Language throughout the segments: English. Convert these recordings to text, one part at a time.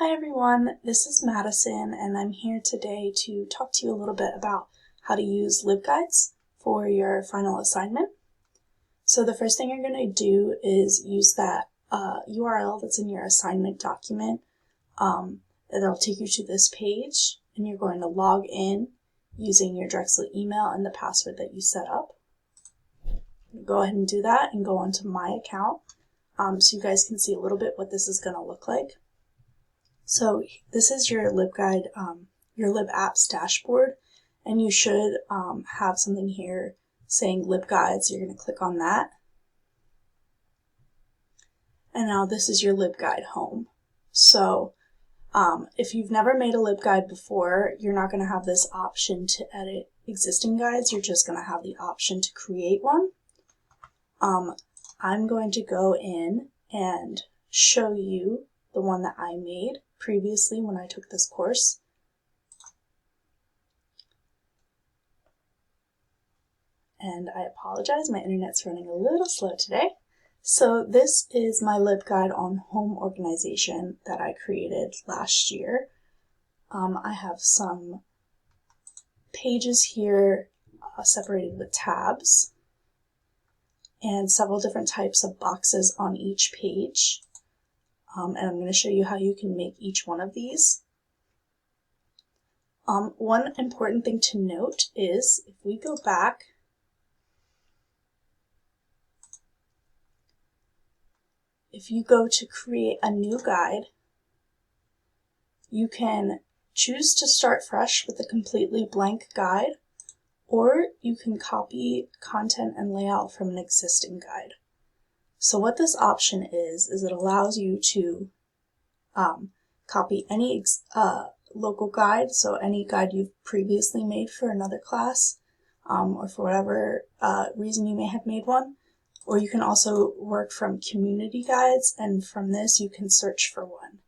Hi everyone, this is Madison and I'm here today to talk to you a little bit about how to use LibGuides for your final assignment. So the first thing you're going to do is use that URL that's in your assignment document. It'll take you to this page and you're going to log in using your Drexel email and the password that you set up. Go ahead and do that and go onto my account so you guys can see a little bit what this is going to look like. So this is your LibGuide, your LibApps dashboard, and you should have something here saying LibGuide, so you're going to click on that. And now this is your LibGuide home. So if you've never made a LibGuide before, you're not going to have this option to edit existing guides, you're just going to have the option to create one. I'm going to go in and show you the one that I made previously when I took this course. And I apologize, my internet's running a little slow today. So this is my LibGuide on home organization that I created last year. I have some pages here separated with tabs and several different types of boxes on each page. And I'm going to show you how you can make each one of these. One important thing to note is if we go back, if you go to create a new guide, you can choose to start fresh with a completely blank guide, or you can copy content and layout from an existing guide. So what this option is it allows you to copy any local guide, so any guide you've previously made for another class, or for whatever reason you may have made one. Or you can also work from community guides, and from this you can search for one.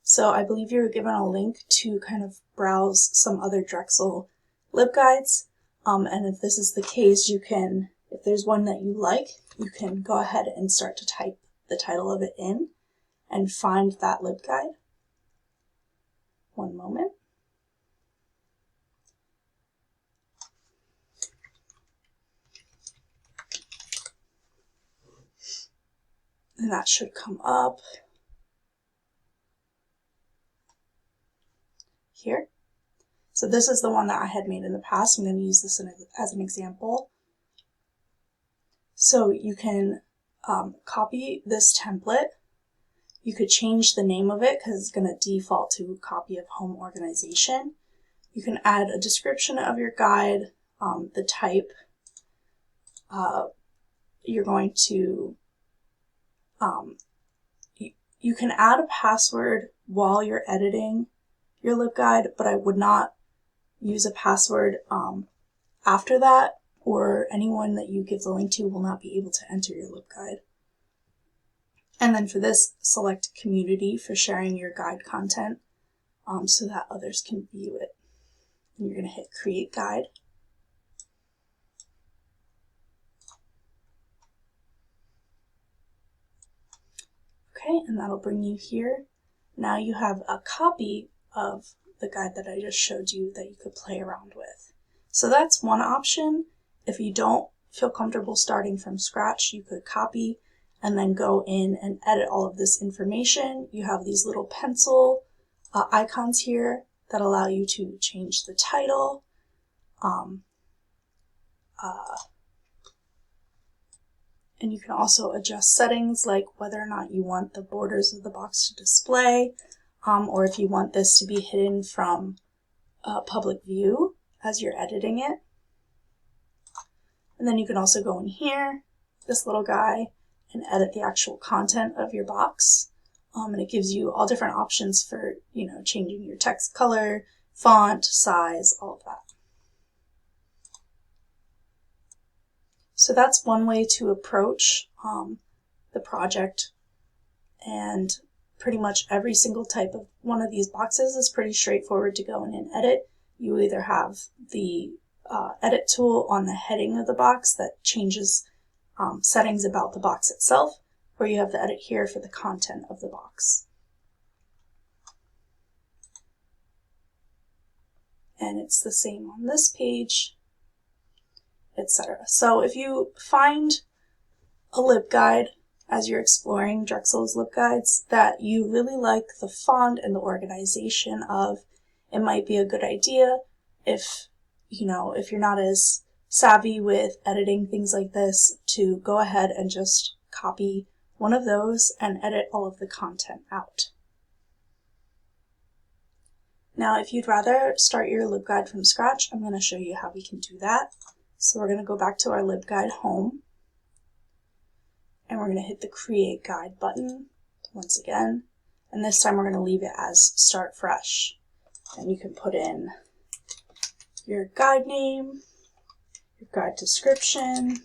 So I believe you were given a link to kind of browse some other Drexel LibGuides, and if this is the case, you can, if there's one that you like, you can go ahead and start to type the title of it in and find that LibGuide. One moment. And that should come up here. So this is the one that I had made in the past. I'm going to use this as an example. So you can copy this template. You could change the name of it because it's going to default to copy of home organization. You can add a description of your guide, the type. You're going to you can add a password while you're editing your LibGuide, but I would not use a password after that, or anyone that you give the link to will not be able to enter your LibGuide. And then for this, select community for sharing your guide content so that others can view it. And you're going to hit create guide. Okay, and that'll bring you here. Now you have a copy of the guide that I just showed you that you could play around with. So that's one option. If you don't feel comfortable starting from scratch, you could copy and then go in and edit all of this information. You have these little pencil icons here that allow you to change the title, and you can also adjust settings like whether or not you want the borders of the box to display, or if you want this to be hidden from public view as you're editing it. And then you can also go in here, this little guy, and edit the actual content of your box. And it gives you all different options for, changing your text color, font, size, all of that. So that's one way to approach the project, and pretty much every single type of one of these boxes is pretty straightforward to go in and edit. You either have the edit tool on the heading of the box that changes settings about the box itself, or you have the edit here for the content of the box. and it's the same on this page, etc. So if you find a LibGuide as you're exploring Drexel's LibGuides that you really like the font and the organization of, it might be a good idea if you're not as savvy with editing things like this to go ahead and just copy one of those and edit all of the content out. Now, if you'd rather start your LibGuide from scratch, I'm going to show you how we can do that. So we're going to go back to our LibGuide home, and we're going to hit the Create Guide button once again, and this time we're going to leave it as Start Fresh. And you can put in your guide name, your guide description.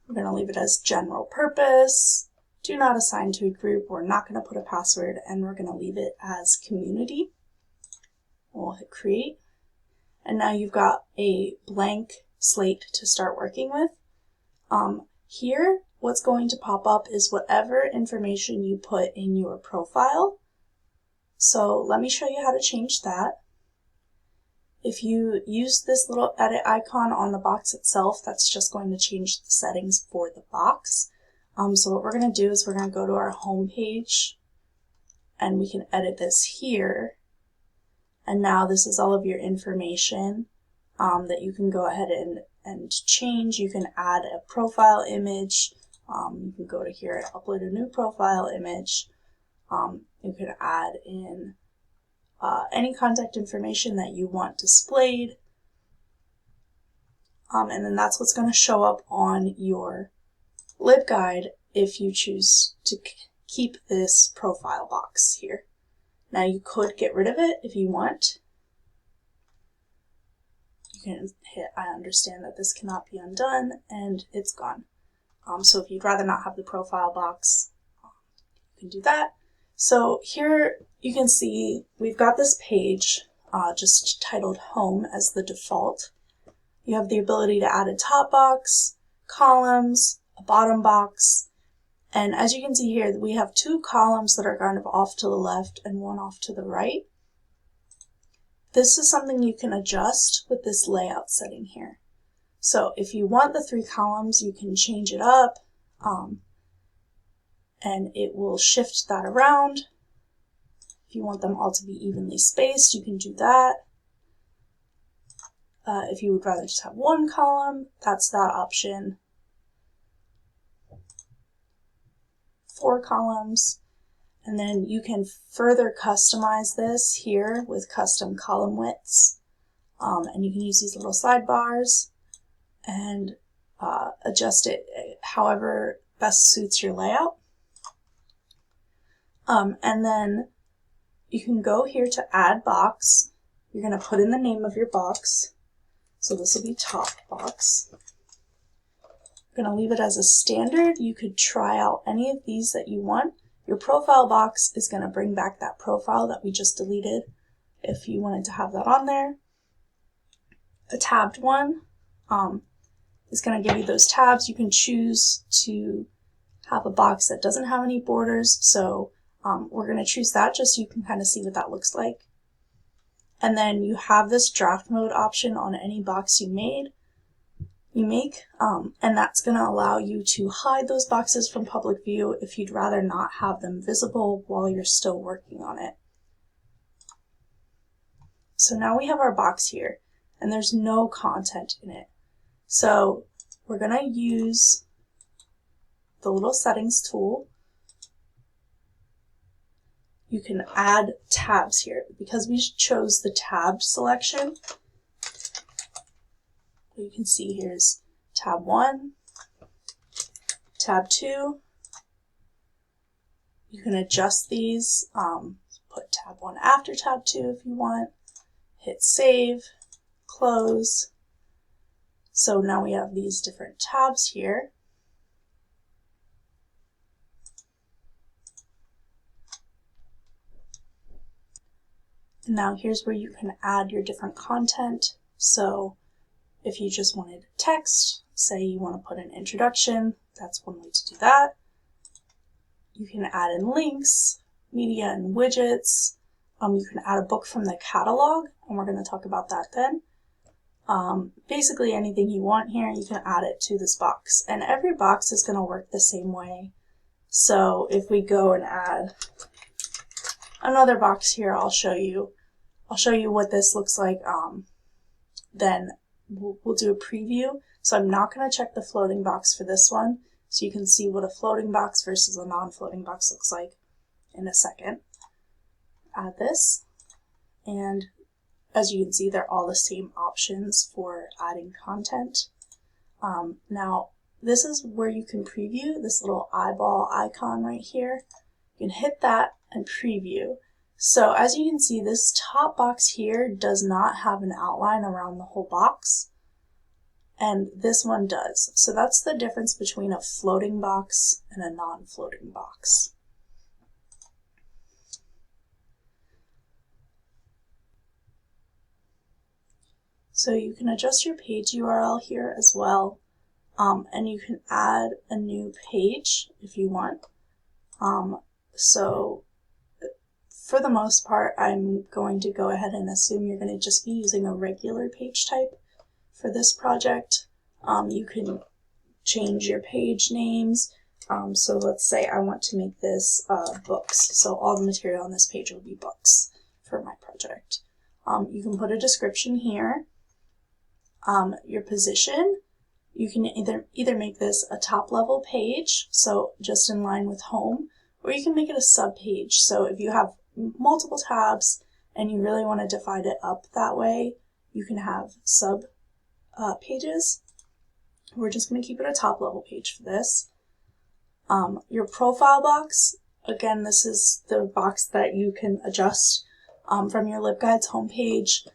We're going to leave it as General Purpose. Do not assign to a group. We're not going to put a password, and we're going to leave it as Community. We'll hit Create. And now you've got a blank slate to start working with. Here, what's going to pop up is whatever information you put in your profile. So let me show you how to change that. If you use this little edit icon on the box itself, that's just going to change the settings for the box. So what we're going to do is we're going to go to our home page, and we can edit this here. And now this is all of your information that you can go ahead and change. You can add a profile image. You can go to here and upload a new profile image. You can add in any contact information that you want displayed. And then that's what's going to show up on your LibGuide if you choose to keep this profile box here. Now you could get rid of it if you want. You can hit I understand that this cannot be undone, and it's gone. So if you'd rather not have the profile box, you can do that. So here you can see we've got this page just titled Home as the default. You have the ability to add a top box, columns, a bottom box, and as you can see here, we have two columns that are kind of off to the left and one off to the right. This is something you can adjust with this layout setting here. So if you want the 3 columns, you can change it up, and it will shift that around. If you want them all to be evenly spaced, you can do that. If you would rather just have 1 column, that's that option. 4 columns, and then you can further customize this here with custom column widths, and you can use these little sidebars and adjust it however best suits your layout. And then you can go here to add box. You're going to put in the name of your box, so this will be top box. I'm going to leave it as a standard. You could try out any of these that you want. Your profile box is going to bring back that profile that we just deleted if you wanted to have that on there. A tabbed one is going to give you those tabs. You can choose to have a box that doesn't have any borders, so we're going to choose that just so you can kind of see what that looks like. And then you have this draft mode option on any box you make, and that's going to allow you to hide those boxes from public view if you'd rather not have them visible while you're still working on it. So now we have our box here, and there's no content in it. So we're going to use the little settings tool. You can add tabs here. Because we chose the tab selection, what you can see here is tab 1, tab 2. You can adjust these, put tab 1 after tab 2 if you want, hit save, close. So now we have these different tabs here. And now here's where you can add your different content. So if you just wanted text, say you want to put an introduction, that's one way to do that. You can add in links, media and widgets, You can add a book from the catalog, and we're going to talk about that then. Basically anything you want here, you can add it to this box, and every box is going to work the same way. So if we go and add another box here, I'll show you what this looks like. Then we'll do a preview. So I'm not going to check the floating box for this one, so you can see what a floating box versus a non-floating box looks like in a second. Add this, and as you can see, they're all the same options for adding content. Now, this is where you can preview this little eyeball icon right here. You can hit that and preview. So as you can see, this top box here does not have an outline around the whole box, and this one does. So that's the difference between a floating box and a non-floating box. So you can adjust your page URL here as well, and you can add a new page if you want. So for the most part, I'm going to go ahead and assume you're going to just be using a regular page type for this project. You can change your page names. So let's say I want to make this books. So all the material on this page will be books for my project. You can put a description here. Your position, you can either make this a top level page, so just in line with home, or you can make it a sub page. So if you have multiple tabs and you really want to divide it up that way, you can have sub pages. We're just going to keep it a top level page for this. Your profile box, again, this is the box that you can adjust from your LibGuide's homepage.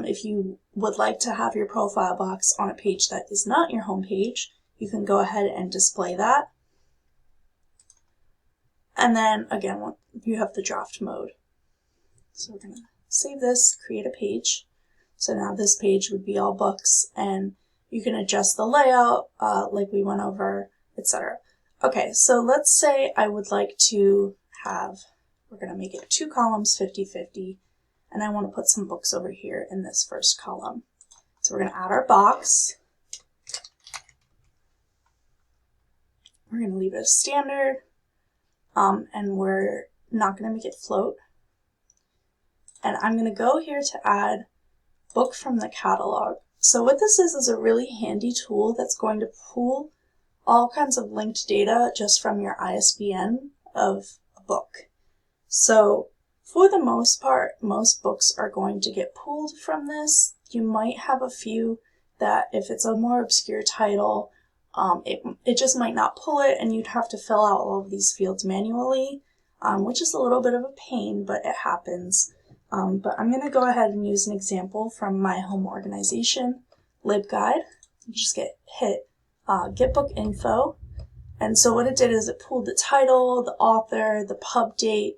If you would like to have your profile box on a page that is not your home page, you can go ahead and display that. And then again, you have the draft mode. So we're going to save this, create a page. So now this page would be all books, and you can adjust the layout like we went over, etc. Okay, so let's say I would like to have, we're going to make it 2 columns, 50-50. And I want to put some books over here in this first column. So we're going to add our box. We're going to leave it as standard, and we're not going to make it float. And I'm going to go here to add book from the catalog. So what this is a really handy tool that's going to pull all kinds of linked data just from your ISBN of a book. So for the most part, most books are going to get pulled from this. You might have a few that if it's a more obscure title, it just might not pull it, and you'd have to fill out all of these fields manually, which is a little bit of a pain, but it happens. But I'm going to go ahead and use an example from my home organization, LibGuide. You just hit Get Book Info. And so what it did is it pulled the title, the author, the pub date.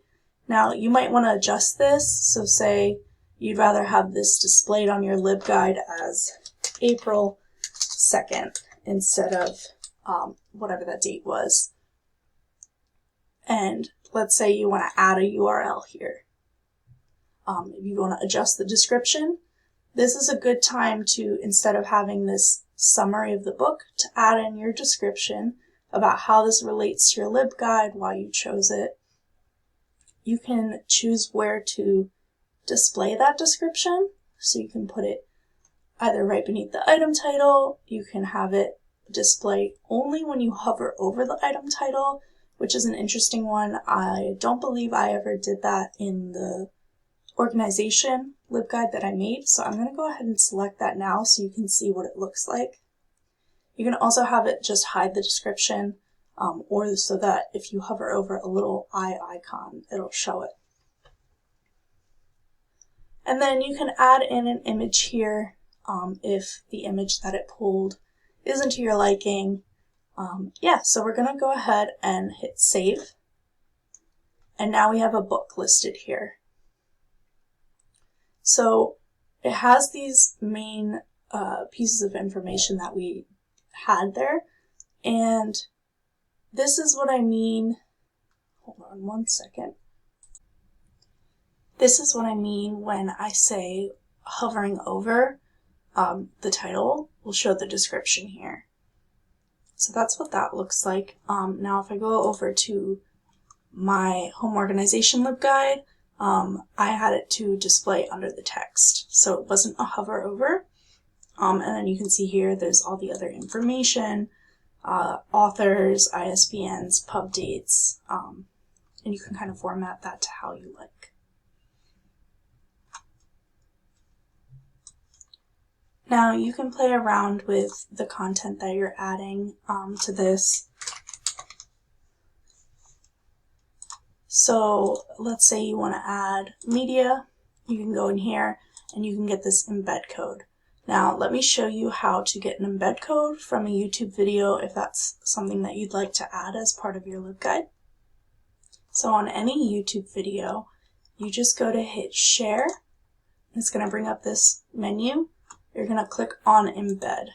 Now, you might want to adjust this, so say you'd rather have this displayed on your LibGuide as April 2nd instead of whatever that date was. And let's say you want to add a URL here. If you want to adjust the description, this is a good time to, instead of having this summary of the book, to add in your description about how this relates to your LibGuide, why you chose it. You can choose where to display that description. So you can put it either right beneath the item title. You can have it display only when you hover over the item title, which is an interesting one. I don't believe I ever did that in the organization LibGuide that I made. So I'm going to go ahead and select that now so you can see what it looks like. You can also have it just hide the description, or so that if you hover over a little eye icon, it'll show it. And then you can add in an image here if the image that it pulled isn't to your liking. So we're going to go ahead and hit save. And now we have a book listed here. So it has these main pieces of information that we had there. And this is what I mean. Hold on one second. This is what I mean when I say hovering over the title will show the description here. So that's what that looks like. Now if I go over to my home organization LibGuide, I had it to display under the text. So it wasn't a hover over. And then you can see here there's all the other information, authors, ISBNs, pub dates, and you can kind of format that to how you like. Now you can play around with the content that you're adding to this. So let's say you want to add media, you can go in here and you can get this embed code. Now let me show you how to get an embed code from a YouTube video if that's something that you'd like to add as part of your LibGuide. So on any YouTube video, you just go to hit share. It's going to bring up this menu. You're going to click on embed.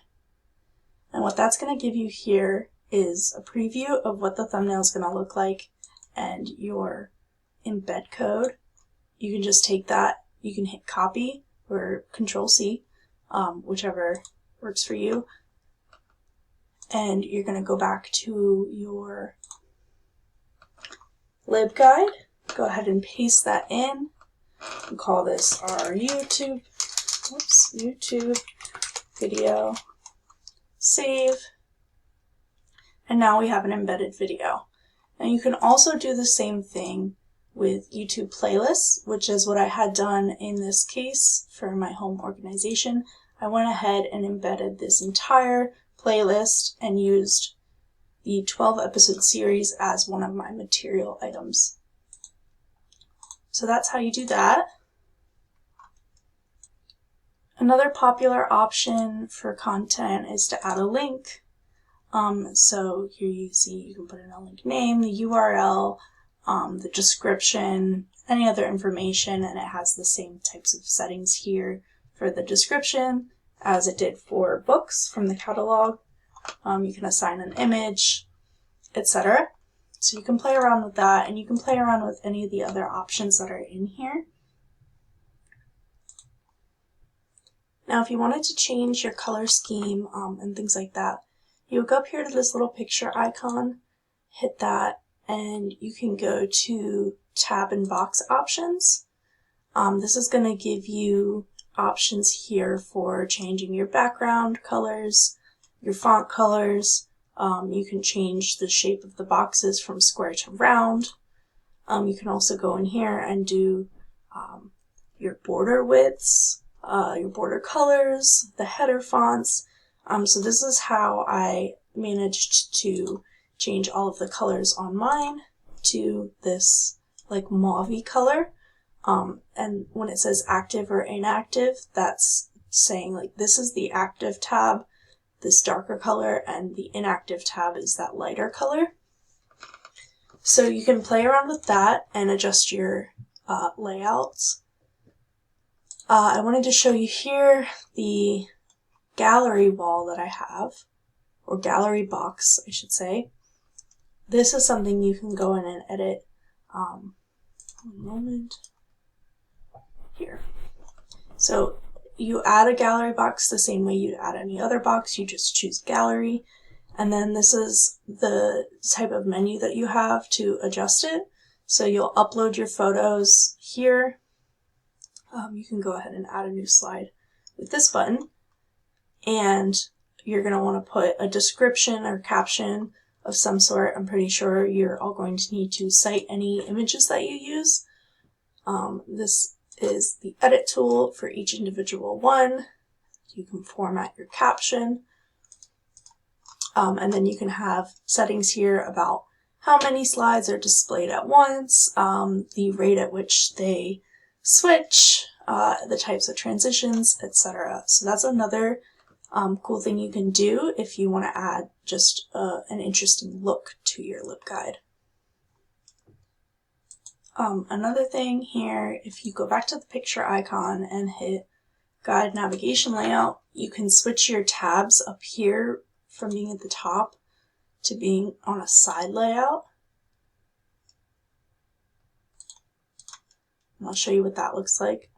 And what that's going to give you here is a preview of what the thumbnail is going to look like and your embed code. You can just take that, you can hit copy or Control C, whichever works for you. And you're going to go back to your LibGuide. Go ahead and paste that in and call this our YouTube video, save, and now we have an embedded video. And you can also do the same thing with YouTube playlists, which is what I had done in this case for my home organization. I went ahead and embedded this entire playlist and used the 12 episode series as one of my material items. So that's how you do that. Another popular option for content is to add a link. So here you see you can put in a link name, the URL, the description, any other information, and it has the same types of settings here for the description as it did for books from the catalog. You can assign an image, etc. So you can play around with that, and you can play around with any of the other options that are in here. Now if you wanted to change your color scheme and things like that, you would go up here to this little picture icon, hit that, and you can go to tab and box options. This is going to give you options here for changing your background colors, your font colors. You can change the shape of the boxes from square to round. You can also go in here and do your border widths, your border colors, the header fonts. So this is how I managed to change all of the colors on mine to this like mauve-y color. And when it says active or inactive, that's saying like this is the active tab, this darker color, and the inactive tab is that lighter color. So you can play around with that and adjust your layouts. I wanted to show you here the gallery wall that I have, or gallery box, I should say. This is something you can go in and edit. One moment. Here. So you add a gallery box the same way you'd add any other box. You just choose gallery, and then this is the type of menu that you have to adjust it. So you'll upload your photos here. You can go ahead and add a new slide with this button, and you're going to want to put a description or caption of some sort. I'm pretty sure you're all going to need to cite any images that you use. This is the edit tool for each individual one. You can format your caption, and then you can have settings here about how many slides are displayed at once, the rate at which they switch, the types of transitions, etc. So that's another cool thing you can do if you want to add just an interesting look to your LibGuide. Another thing here, if you go back to the picture icon and hit Guide Navigation Layout, you can switch your tabs up here from being at the top to being on a side layout. And I'll show you what that looks like.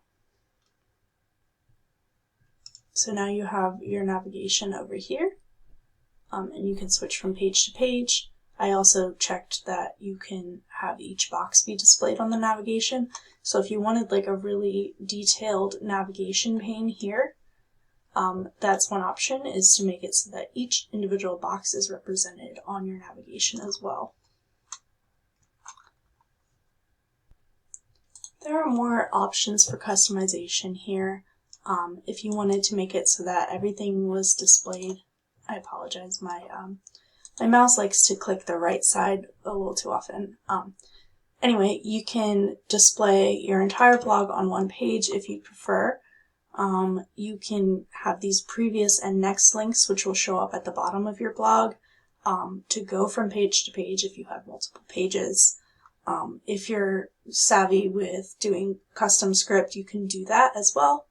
So now you have your navigation over here, and you can switch from page to page. I also checked that you can have each box be displayed on the navigation. So if you wanted like a really detailed navigation pane here, that's one option, is to make it so that each individual box is represented on your navigation as well. There are more options for customization here. If you wanted to make it so that everything was displayed, I apologize, my mouse likes to click the right side a little too often. Anyway, you can display your entire blog on one page if you prefer. You can have these previous and next links, which will show up at the bottom of your blog, to go from page to page if you have multiple pages. If you're savvy with doing custom script, you can do that as well.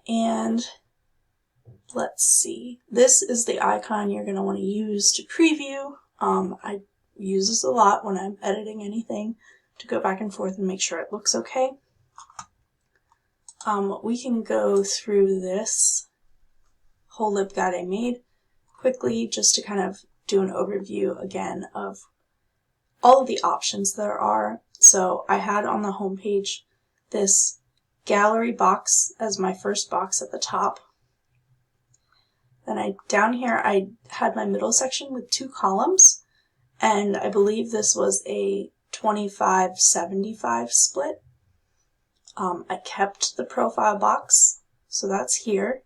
And let's see, this is the icon you're going to want to use to preview. I use this a lot when I'm editing anything to go back and forth and make sure it looks okay. We can go through this whole LibGuide I made quickly just to kind of do an overview again of all of the options there are. So I had on the home page this gallery box as my first box at the top. Then down here I had my middle section with 2 columns, and I believe this was a 25-75 split. I kept the profile box, so that's here,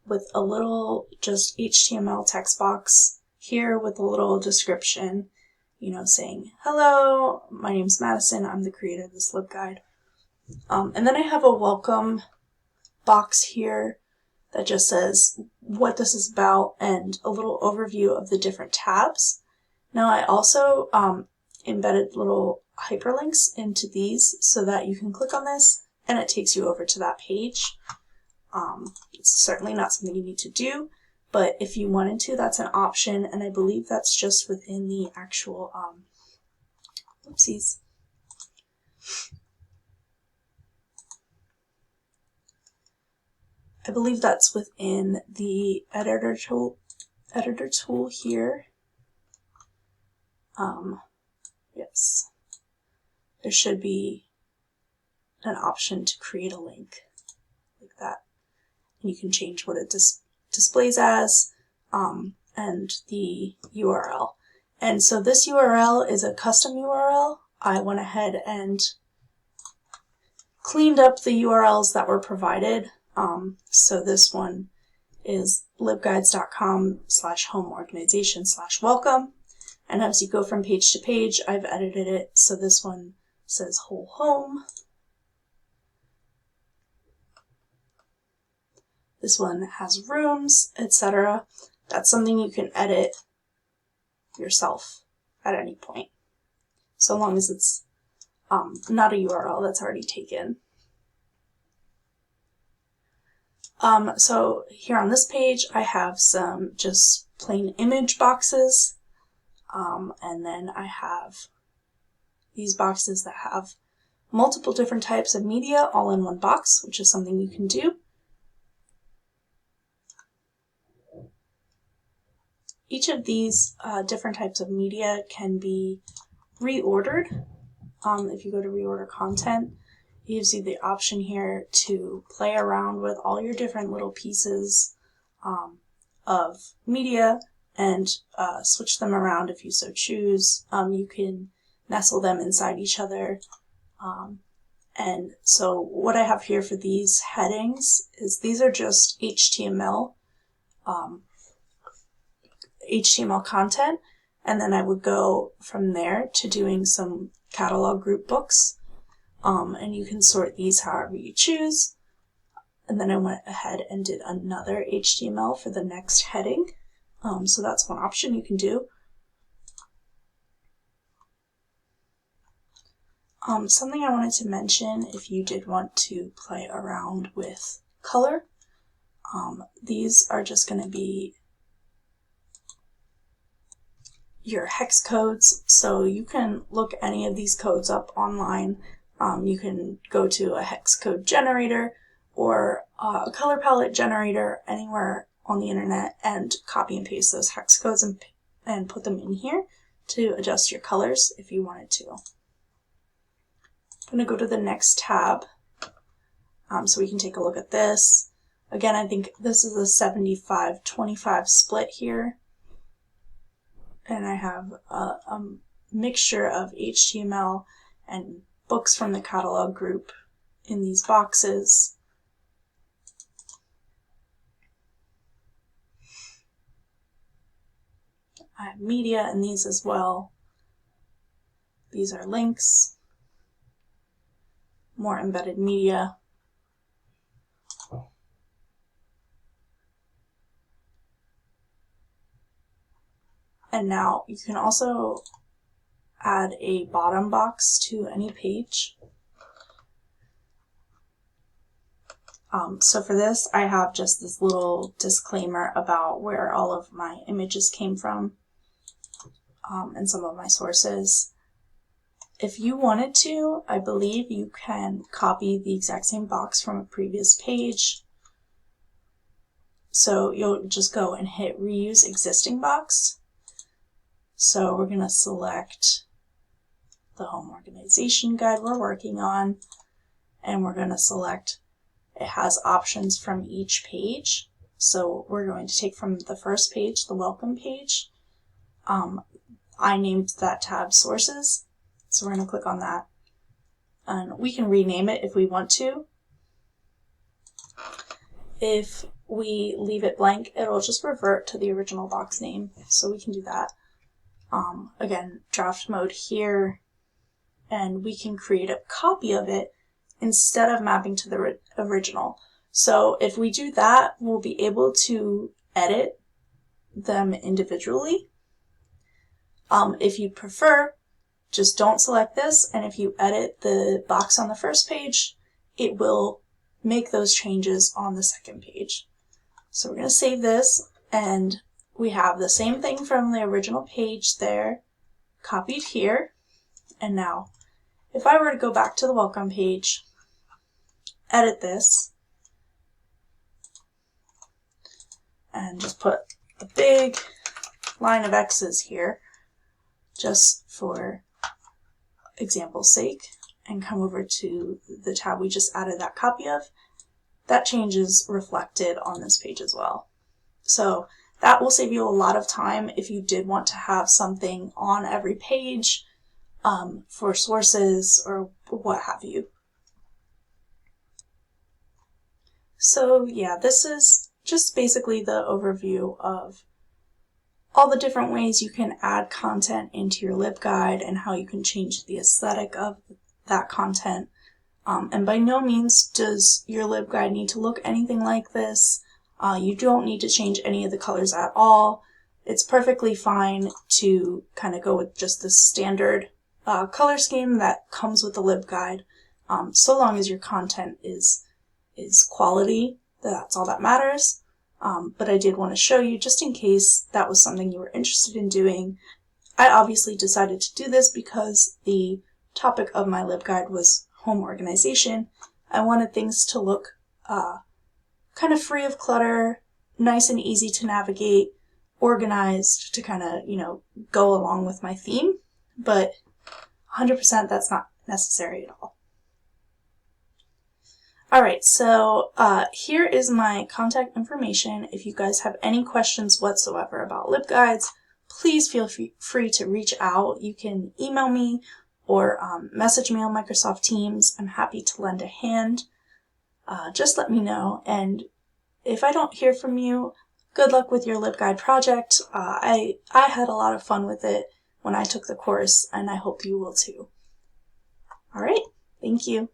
with a little just HTML text box here with a little description, you know, saying, hello, my name's Madison, I'm the creator of this LibGuide. And then I have a welcome box here that just says what this is about and a little overview of the different tabs. Now I also embedded little hyperlinks into these so that you can click on this and it takes you over to that page. It's certainly not something you need to do, but if you wanted to, that's an option, and I believe that's just within the actual, oopsies. I believe that's within the editor tool here. Yes, there should be an option to create a link like that. And you can change what it displays as, and the URL. And so this URL is a custom URL. I went ahead and cleaned up the URLs that were provided. So this one is libguides.com/homeorganization/welcome. And as you go from page to page, I've edited it. So this one says whole home. This one has rooms, etc. That's something you can edit yourself at any point, so long as it's not a URL that's already taken. So here on this page, I have some just plain image boxes, and then I have these boxes that have multiple different types of media all in one box, which is something you can do. Each of these different types of media can be reordered. If you go to reorder content, it gives you the option here to play around with all your different little pieces of media and switch them around if you so choose. You can nestle them inside each other. And so what I have here for these headings is these are just HTML content, and then I would go from there to doing some catalog group books, and you can sort these however you choose. And then I went ahead and did another HTML for the next heading, so that's one option you can do. Something I wanted to mention, if you did want to play around with color, these are just going to be your hex codes, so you can look any of these codes up online. You can go to a hex code generator or a color palette generator anywhere on the internet and copy and paste those hex codes and put them in here to adjust your colors if you wanted to. I'm going to go to the next tab so we can take a look at this. Again, I think this is a 75-25 split here. And I have a mixture of HTML and books from the catalog group in these boxes. I have media in these as well. These are links, more embedded media. And now you can also add a bottom box to any page. So for this, I have just this little disclaimer about where all of my images came from and some of my sources. If you wanted to, I believe you can copy the exact same box from a previous page. So you'll just go and hit reuse existing box. So we're going to select the home organization guide we're working on, and we're going to select, it has options from each page. So we're going to take from the first page, the welcome page. I named that tab sources, so we're going to click on that. And we can rename it if we want to. If we leave it blank, it'll just revert to the original box name, so we can do that. Again, draft mode here, and we can create a copy of it instead of mapping to the original. So if we do that, we'll be able to edit them individually. If you prefer, just don't select this, and if you edit the box on the first page, it will make those changes on the second page. So we're going to save this, and we have the same thing from the original page there, copied here. And now, if I were to go back to the welcome page, edit this, and just put a big line of X's here, just for example's sake, and come over to the tab we just added that copy of, that change is reflected on this page as well. So that will save you a lot of time if you did want to have something on every page for sources or what have you. So yeah, this is just basically the overview of all the different ways you can add content into your LibGuide and how you can change the aesthetic of that content. And by no means does your LibGuide need to look anything like this. You don't need to change any of the colors at all. It's perfectly fine to kind of go with just the standard color scheme that comes with the LibGuide, so long as your content is quality. That's all that matters. But I did want to show you, just in case that was something you were interested in doing. I obviously decided to do this because the topic of my LibGuide was home organization. I wanted things to look kind of free of clutter, nice and easy to navigate, organized to kind of, go along with my theme, but 100% that's not necessary at all. Alright, so here is my contact information. If you guys have any questions whatsoever about LibGuides, please feel free to reach out. You can email me or message me on Microsoft Teams. I'm happy to lend a hand. Just let me know, and if I don't hear from you, good luck with your LibGuide project. I had a lot of fun with it when I took the course, and I hope you will too. Alright, thank you.